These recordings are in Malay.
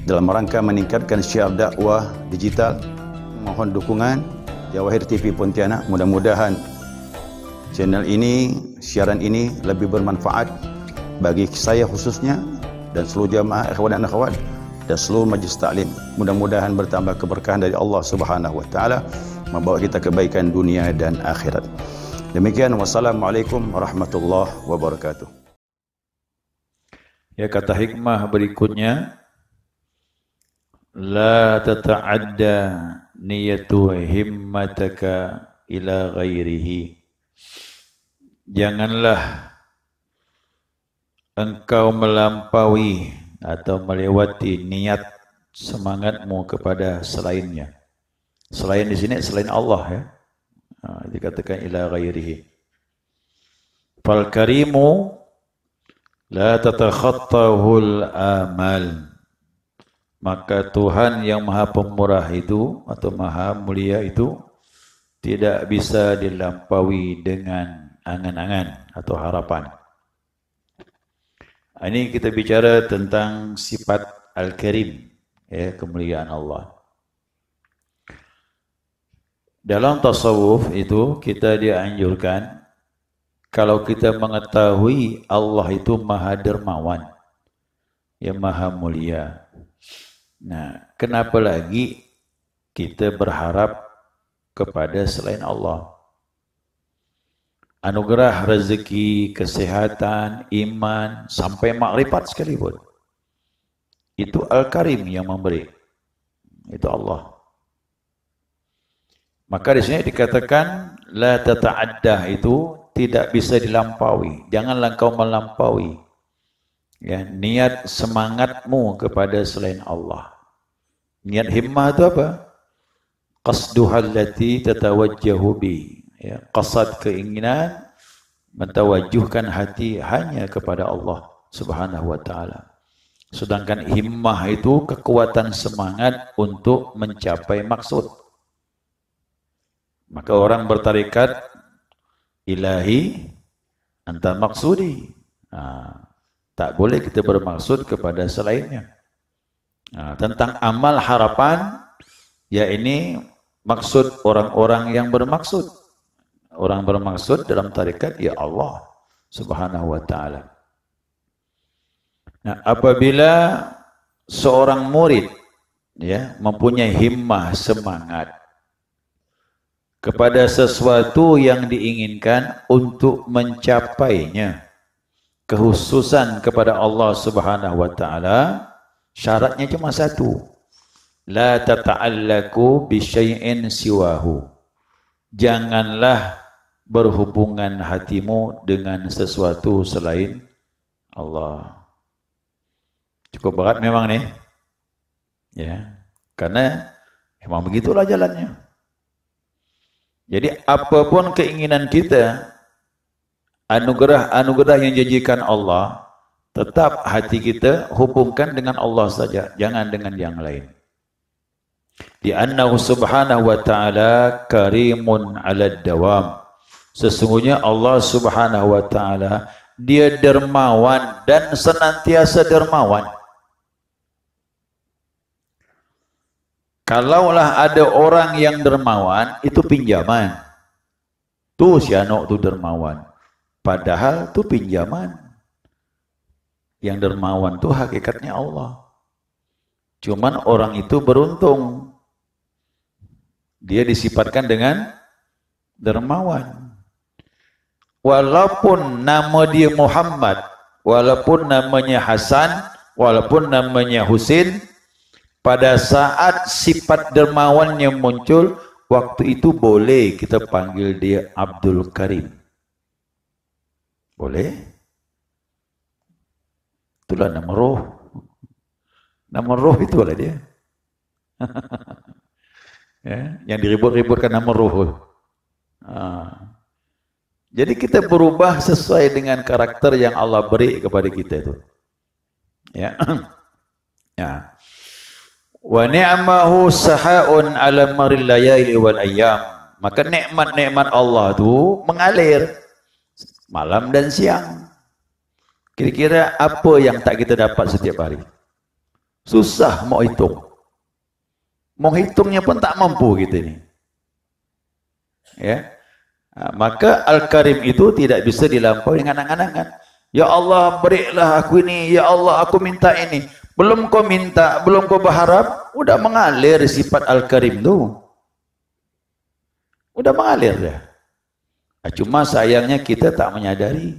dalam rangka meningkatkan syiar dakwah digital. Mohon dukungan Jawahir TV Pontianak. Mudah-mudahan channel ini, siaran ini lebih bermanfaat bagi saya khususnya dan seluruh jamaah ikhwan dan akhwat dan seluruh majlis taklim. Mudah-mudahan bertambah keberkahan dari Allah Subhanahu wa taala, membawa kita kebaikan dunia dan akhirat. Demikian, wassalamualaikum warahmatullahi wabarakatuh. Ya, kata hikmah berikutnya, la tata'adda niyatu himmataka ila ghairihi. Janganlah engkau melampaui atau melewati niat semangatmu kepada selainnya. Selain di sini selain Allah ya. Dikatakan ila ghairihi. Fal karimu la tatakhattahul amal. Maka Tuhan yang Maha Pemurah itu atau Maha Mulia itu tidak bisa dilampaui dengan angan-angan atau harapan. Ini kita bicara tentang sifat Al-Karim, ya, kemuliaan Allah. Dalam tasawuf itu kita dianjurkan kalau kita mengetahui Allah itu Maha Dermawan, ya Maha Mulia. Nah, kenapa lagi kita berharap kepada selain Allah? Anugerah rezeki, kesehatan, iman, sampai makrifat sekalipun. Itu Al-Karim yang memberi. Itu Allah. Maka di sini dikatakan la tata'addah itu tidak bisa dilampaui. Janganlah kau melampaui. Ya, niat semangatmu kepada selain Allah. Niat himmah itu apa? Qasduhal lati tatawajjahu bi. Ya, qasad keinginan mentawajuhkan hati hanya kepada Allah Subhanahu wa taala. Sedangkan himmah itu kekuatan semangat untuk mencapai maksud. Maka orang bertarikat ilahi anta maksudi. Tak boleh kita bermaksud kepada selainnya. Tentang amal harapan, ya ini maksud orang-orang yang bermaksud. Orang bermaksud dalam tarikat ya Allah Subhanahu wa taala. Nah, apabila seorang murid ya mempunyai himmah semangat kepada sesuatu yang diinginkan untuk mencapainya, kehususan kepada Allah Subhanahu wa taala, syaratnya cuma satu. La tata'allaku bi syai'in siwahu. Janganlah berhubungan hatimu dengan sesuatu selain Allah. Cukup berat memang nih. Ya. Karena memang begitulah jalannya. Jadi apapun keinginan kita, anugerah yang janjikan Allah, tetap hati kita hubungkan dengan Allah saja, jangan dengan yang lain. Di annahu subhanahu wa ta'ala karimun 'alad dawam. Sesungguhnya Allah Subhanahu wa taala dia dermawan dan senantiasa dermawan. Kalaulah ada orang yang dermawan, itu pinjaman. Tuh si anak tuh dermawan. Padahal itu pinjaman. Yang dermawan itu hakikatnya Allah. Cuman orang itu beruntung. Dia disifatkan dengan dermawan. Walaupun nama dia Muhammad, walaupun namanya Hasan, walaupun namanya Husin, pada saat sifat dermawannya muncul, waktu itu boleh kita panggil dia Abdul Karim. Boleh? Itulah nama roh. Nama roh itulah dia. Ya, yang diribut-ributkan nama roh. Jadi kita berubah sesuai dengan karakter yang Allah beri kepada kita itu. Ya. Ya. Wa ni'mahu sahaun ala maril layali wal ayyam. Maka nikmat-nikmat Allah itu mengalir malam dan siang. Kira-kira apa yang tak kita dapat setiap hari? Susah mau hitung. Mau hitungnya pun tak mampu kita ini. Ya. Maka Al-Karim itu tidak bisa dilampaui dengan angan-angan. Ya Allah, berilah aku ini. Ya Allah, aku minta ini. Belum kau minta, belum kau berharap, udah mengalir sifat Al-Karim tu. Udah mengalir dah. Cuma sayangnya kita tak menyadari.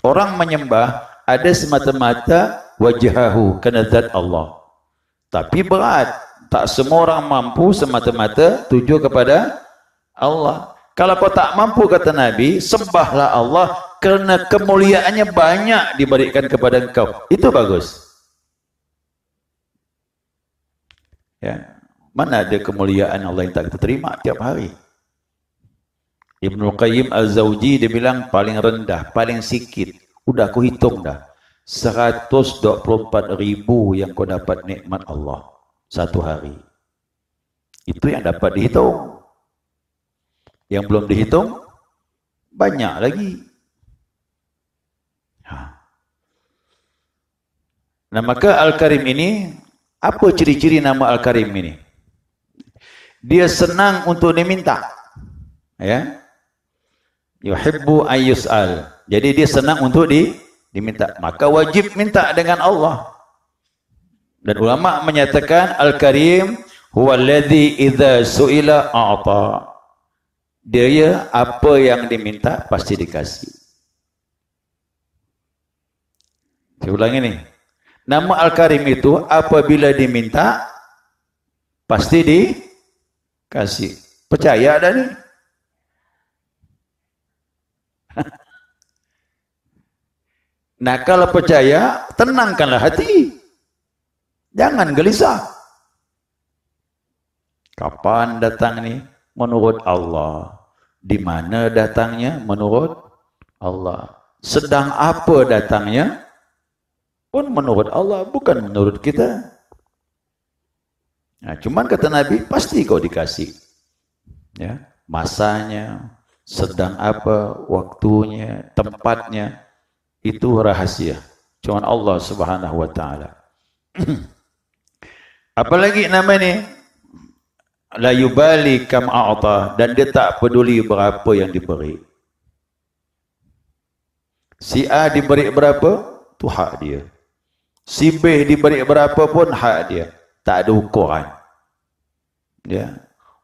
Orang menyembah ada semata-mata wajahahu, kerana zat Allah. Tapi berat, tak semua orang mampu semata-mata tuju kepada Allah. Kalau kau tak mampu, kata Nabi, sembahlah Allah kerana kemuliaannya banyak diberikan kepada engkau. Itu bagus. Ya, mana ada kemuliaan Allah yang tak kita terima tiap hari. Ibnu Qayyim Al-Zawji dia bilang paling rendah, paling sikit. Udah aku hitung dah. 124.000 yang kau dapat nikmat Allah satu hari. Itu yang dapat dihitung. Yang belum dihitung banyak lagi. Nah, maka Al-Karim ini, apa ciri-ciri nama Al-Karim ini? Dia senang untuk diminta. Ya. Yuhibbu ayyus'al. Jadi dia senang untuk diminta. Maka wajib minta dengan Allah. Dan ulama menyatakan Al-Karim huwa alladhi idza su'ila a'ta. Dia apa yang diminta pasti dikasih. Saya ulangi nih. Nama Al-Karim itu apabila diminta pasti dikasih. Percaya dah ni? Nah, kalau percaya, tenangkanlah hati. Jangan gelisah. Kapan datang ni? Menurut Allah. Di mana datangnya? Menurut Allah. Sedang apa datangnya? Pun menurut Allah, bukan menurut kita. Nah, cuman kata Nabi, pasti kau dikasih. Ya, masanya, sedang apa, waktunya, tempatnya. Itu rahasia. Cuma Allah Subhanahu wa taala. Apalagi nama ni? La yubali kam a'ta, dan dia tak peduli berapa yang diberi. Si A diberi berapa? Itu hak dia. Si B diberi berapa pun hak dia. Tak ada ukuran. Ya.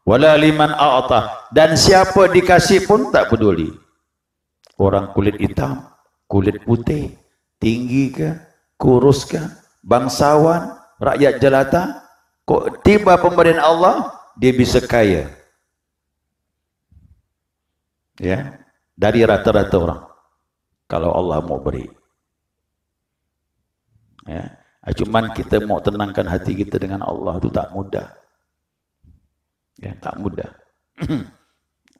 Wala liman a'ta, dan siapa dikasih pun tak peduli. Orang kulit hitam, kulit putih, tinggi ke, kurus ke, bangsawan, rakyat jelata, kok tiba pemberian Allah, dia bisa kaya. Ya, dari rata-rata orang. Kalau Allah mau beri. Ya, cuman kita mau tenangkan hati kita dengan Allah itu tak mudah. Ya, tak mudah.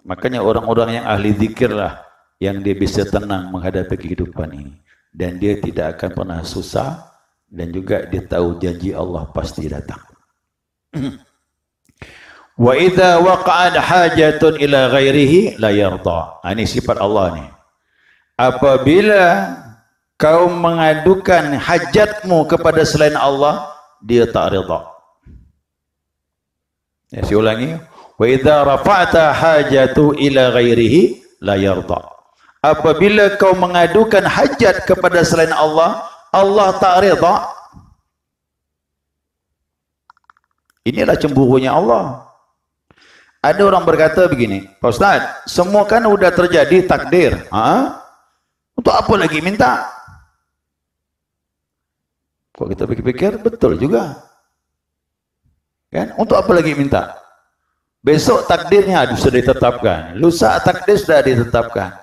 Makanya orang-orang yang ahli zikir lah yang dia bisa tenang menghadapi kehidupan ini, dan dia tidak akan pernah susah, dan juga dia tahu janji Allah pasti datang. Wa idza waqa'at hajatun ila ghairihi la yarda. Ini sifat Allah ni. Apabila kau mengadukan hajatmu kepada selain Allah, dia tak reda. Ya, saya ulangi. Wa idza rafa'ta hajatu ila ghairihi la yarda. Apabila kau mengadukan hajat kepada selain Allah, Allah tak reda. Inilah cemburunya Allah. Ada orang berkata begini, Pak Ustaz, semua kan sudah terjadi takdir. Untuk apa lagi minta? Kok kita pikir-pikir, betul juga. Kan? Untuk apa lagi minta? Besok takdirnya sudah ditetapkan. Lusa takdir sudah ditetapkan.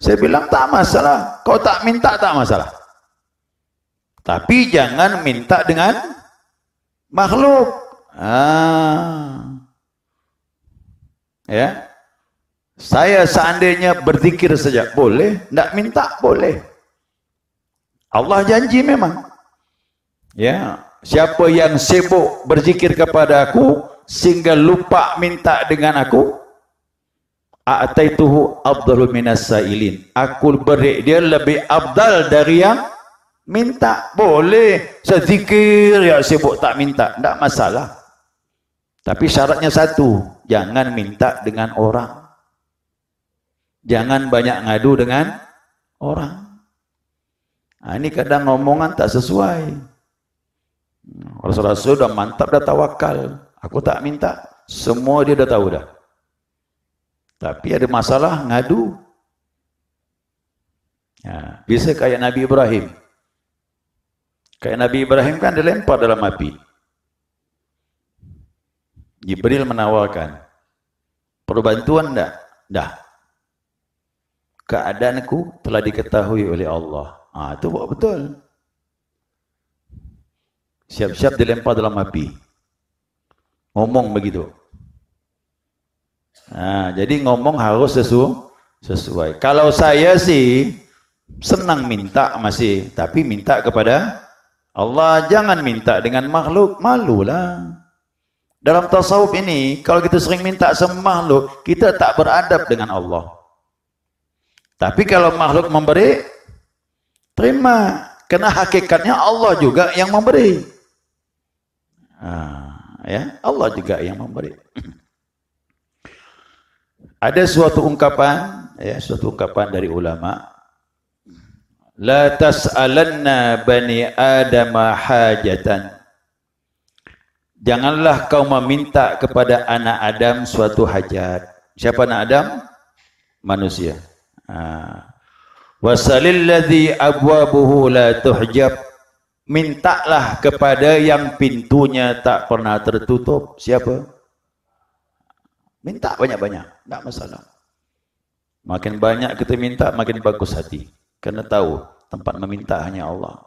Saya bilang tak masalah. Kau tak minta tak masalah. Tapi jangan minta dengan makhluk. Ya. Saya seandainya berzikir saja boleh, tidak minta boleh. Allah janji memang. Ya, siapa yang sibuk berzikir kepada aku sehingga lupa minta dengan aku, a'taituhu afdalu minas sailin. Aku beri dia lebih afdal dari yang Minta boleh, saya zikir ya sibuk tak minta, tidak masalah. Tapi syaratnya satu, jangan minta dengan orang. Jangan banyak ngadu dengan orang. Nah, ini kadang ngomongan tak sesuai. Rasul-rasul udah mantap, dah tawakal. Aku tak minta, semua dia dah tahu dah. Tapi ada masalah ngadu. Ya, bisa kayak Nabi Ibrahim. Kayak Nabi Ibrahim kan dilempar dalam api. Jibril menawarkan, perlu bantuan enggak? Dah. Keadaanku telah diketahui oleh Allah. Itu betul. Siap-siap dilempar dalam api. Ngomong begitu. Jadi ngomong harus sesuai. Kalau saya sih senang minta masih, tapi minta kepada Allah, jangan minta dengan makhluk, malulah. Dalam tasawuf ini, kalau kita sering minta sama makhluk, kita tak beradab dengan Allah. Tapi kalau makhluk memberi, terima. Karena hakikatnya Allah juga yang memberi. Ya, Allah juga yang memberi. Ada suatu ungkapan, suatu ungkapan dari ulama. La tas'alanna bani Adam hajatan. Janganlah kau meminta kepada anak Adam suatu hajat. Siapa anak Adam? Manusia. Wasalil ladzi abwabuhu la tuhjab. Mintalah kepada yang pintunya tak pernah tertutup. Siapa? Minta banyak-banyak, tak masalah. Makin banyak kita minta, makin bagus hati. Karena tahu tempat meminta hanya Allah.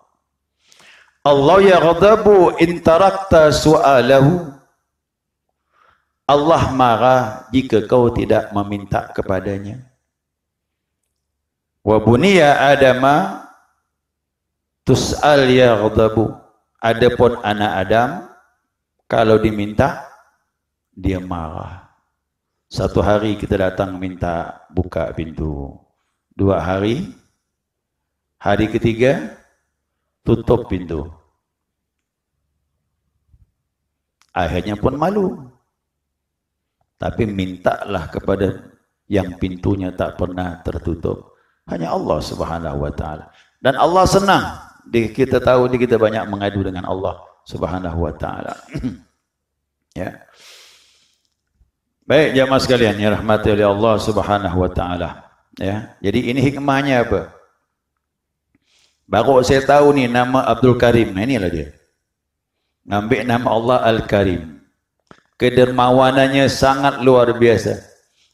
Allah yaghdabu in tarakta su'alahu. Allah marah jika kau tidak meminta kepadanya. Wa buniya adama tus'al yaghdabu. Adapun anak Adam kalau diminta dia marah. Satu hari kita datang minta buka pintu. 2 hari, hari ketiga tutup pintu. Akhirnya pun malu. Tapi mintalah kepada yang pintunya tak pernah tertutup. Hanya Allah Subhanahu wa taala. Dan Allah senang. Kita tahu kita banyak mengadu dengan Allah Subhanahu wa taala. Ya. Baik jamaah sekalian yang rahmati oleh Allah Subhanahu wa taala. Ya. Jadi ini hikmahnya apa? Baru saya tahu nih nama Abdul Karim. Nah, inilah dia. Ngambil nama Allah Al-Karim. Kedermawanannya sangat luar biasa.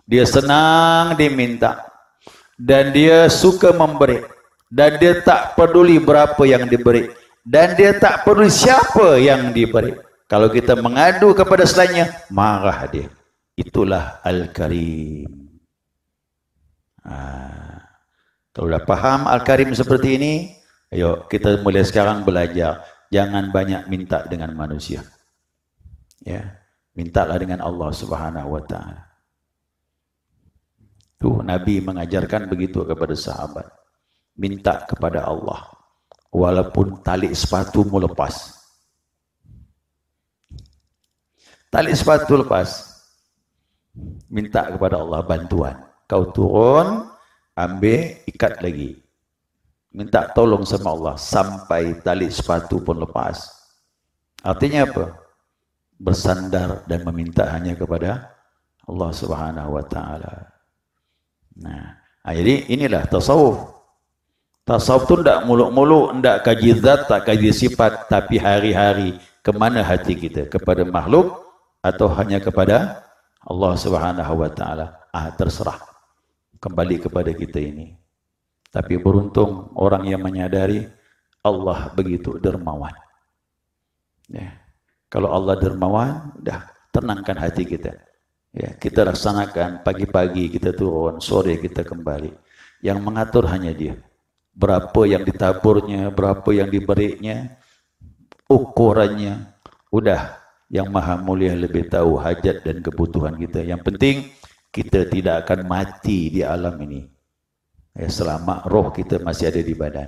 Dia senang diminta. Dan dia suka memberi. Dan dia tak peduli berapa yang diberi. Dan dia tak peduli siapa yang diberi. Kalau kita mengadu kepada selainnya, marah dia. Itulah Al-Karim. Kalau dah paham Al-Karim seperti ini, ayo kita mulai sekarang belajar. Jangan banyak minta dengan manusia. Ya, mintalah dengan Allah Subhanahu wa taala. Tuh Nabi mengajarkan begitu kepada sahabat. Minta kepada Allah walaupun tali sepatumu lepas. Tali sepatu lepas. Minta kepada Allah bantuan. Kau turun, ambil, ikat lagi. Minta tolong sama Allah sampai tali sepatu pun lepas. Artinya apa? Bersandar dan meminta hanya kepada Allah Subhanahu wa taala. Nah, jadi inilah tasawuf. Tasawuf tu tidak muluk-muluk, tidak kaji zat, tak kaji sifat, tapi hari-hari kemana hati kita? Kepada makhluk atau hanya kepada Allah Subhanahu wa taala? Terserah. Kembali kepada kita ini. Tapi beruntung orang yang menyadari Allah begitu dermawan. Ya. Kalau Allah dermawan, dah tenangkan hati kita. Ya, kita laksanakan pagi-pagi kita turun, sore kita kembali. Yang mengatur hanya Dia. Berapa yang ditaburnya, berapa yang diberinya, ukurannya. Udah, yang Maha Mulia lebih tahu hajat dan kebutuhan kita. Yang penting kita tidak akan mati di alam ini. Ya, selama roh kita masih ada di badan.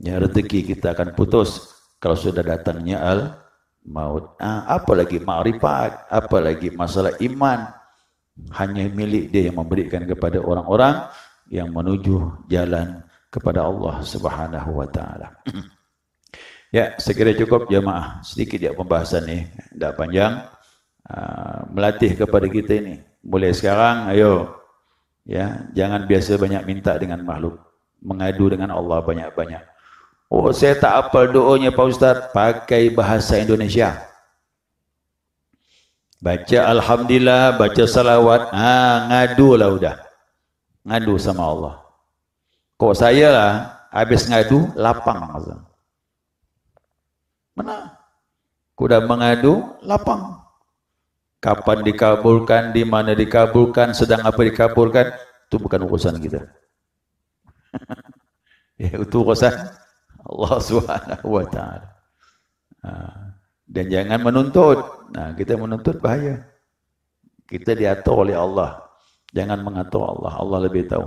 Ya, rezeki kita akan putus kalau sudah datangnya al-maut. Apalagi ma'rifat, apalagi masalah iman. Hanya milik dia yang memberikan kepada orang-orang yang menuju jalan kepada Allah Subhanahu wa taala. Ya, sekiranya cukup jemaah. Sedikit ya pembahasan ni, tidak panjang. Melatih kepada kita ini. Mulai sekarang, ayo. Ya, jangan biasa banyak minta dengan makhluk. Mengadu dengan Allah banyak-banyak. Oh, saya tak hafal doanya Pak Ustaz. Pakai bahasa Indonesia. Baca Alhamdulillah, baca salawat. Ngadulah udah. Ngadu sama Allah. Kok saya lah, habis ngadu, lapang. Mana? Kuda mengadu, lapang. Kapan dikabulkan, di mana dikabulkan, sedang apa dikabulkan, itu bukan urusan kita. Ya, itu urusan Allah Subhanahu wa taala. Dan jangan menuntut. Nah, kita menuntut bahaya. Kita diatur oleh Allah. Jangan mengatur Allah. Allah lebih tahu.